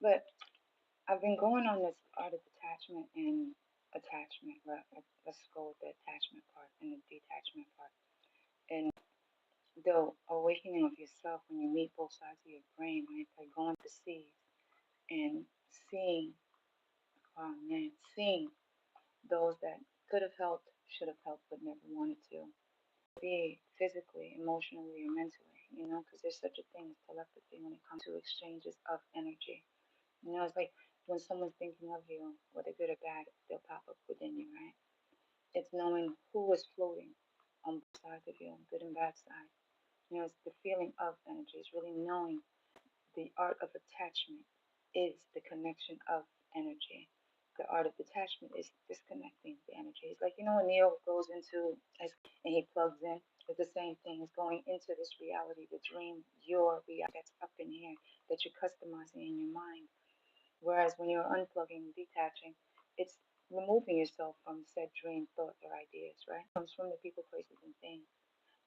But I've been going on this art of detachment and attachment. Let's go with the attachment part and the detachment part. And the awakening of yourself when you meet both sides of your brain, when it's like going to seas and seeing, oh man, seeing those that could have helped, should have helped, but never wanted to. Be physically, emotionally, or mentally, because there's such a thing as telepathy when it comes to exchanges of energy. It's like when someone's thinking of you, whether good or bad, they'll pop up within you, right? It's knowing who is floating on both sides of you, good and bad side. It's the feeling of energy. It's really knowing the art of attachment is the connection of energy. The art of detachment is disconnecting the energy. It's like, when Neo goes into and he plugs in, it's the same thing as going into this reality, the dream, your reality that's up in here, that you're customizing in your mind. Whereas when you're unplugging, detaching, it's removing yourself from said dream, thoughts, or ideas, right? It comes from the people, places, and things.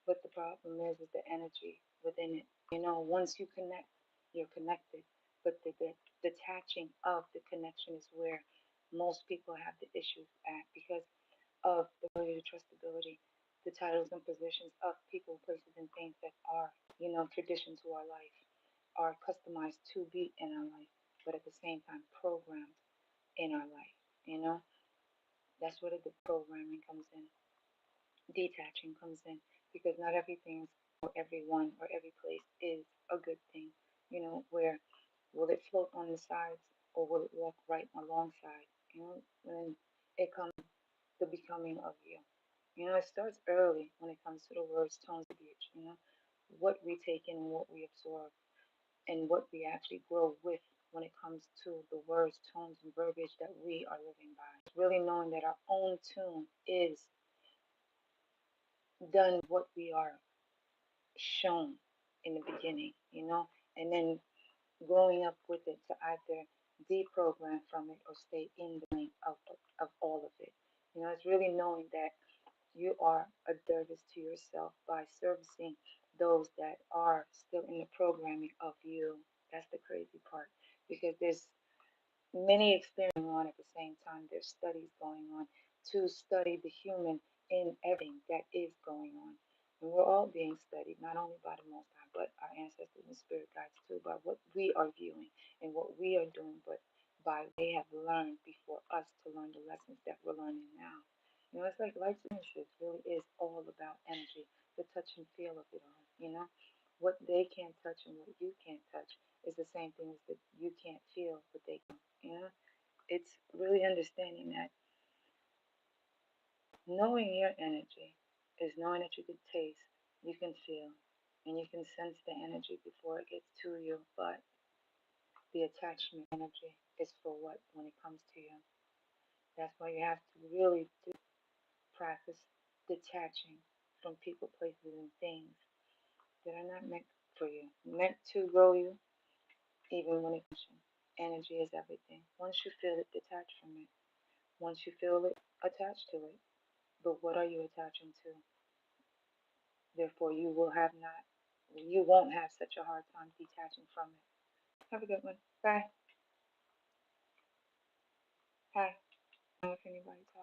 But the problem is the energy within it. Once you connect, you're connected. But the detaching of the connection is where most people have the issues at because of the ability to trustability, the titles and positions of people, places, and things that are, tradition to our life, are customized to be in our life, but at the same time programmed in our life. You know, that's where the programming comes in, detaching comes in, because not everything or everyone or every place is a good thing. Where will it float on the sides or will it walk right alongside? When it comes to the becoming of you. It starts early when it comes to the words, tones, speech. What we take in and what we absorb and what we actually grow with when it comes to the words, tones, and verbiage that we are living by. It's really knowing that our own tune is done what we are shown in the beginning, and then growing up with it to either deprogram from it or stay in the lane of all of it. It's really knowing that you are a service to yourself by servicing those that are still in the programming of you. That's the crazy part because there's many experiments going on at the same time. There's studies going on to study the human in everything that is going on. And we're all being studied, not only by the Most High, but our ancestors and spirit guides too, by what we are viewing and what we are doing, but by what they have learned before us to learn the lessons that we're learning now. It's like life sciences really is all about energy, the touch and feel of it all. What they can't touch and what you can't touch is the same thing as that you can't feel what they can. It's really understanding that knowing your energy is knowing that you can taste, you can feel, and you can sense the energy before it gets to you. But the attachment energy is for what when it comes to you. That's why you have to really practice detaching from people, places, and things that are not meant for you, meant to grow you, even when it comes to you. Energy is everything. Once you feel it, detach from it. Once you feel it, attach to it. But what are you attaching to? Therefore, you won't have such a hard time detaching from it. Have a good one. Bye. Hi. I don't know if anybody talks.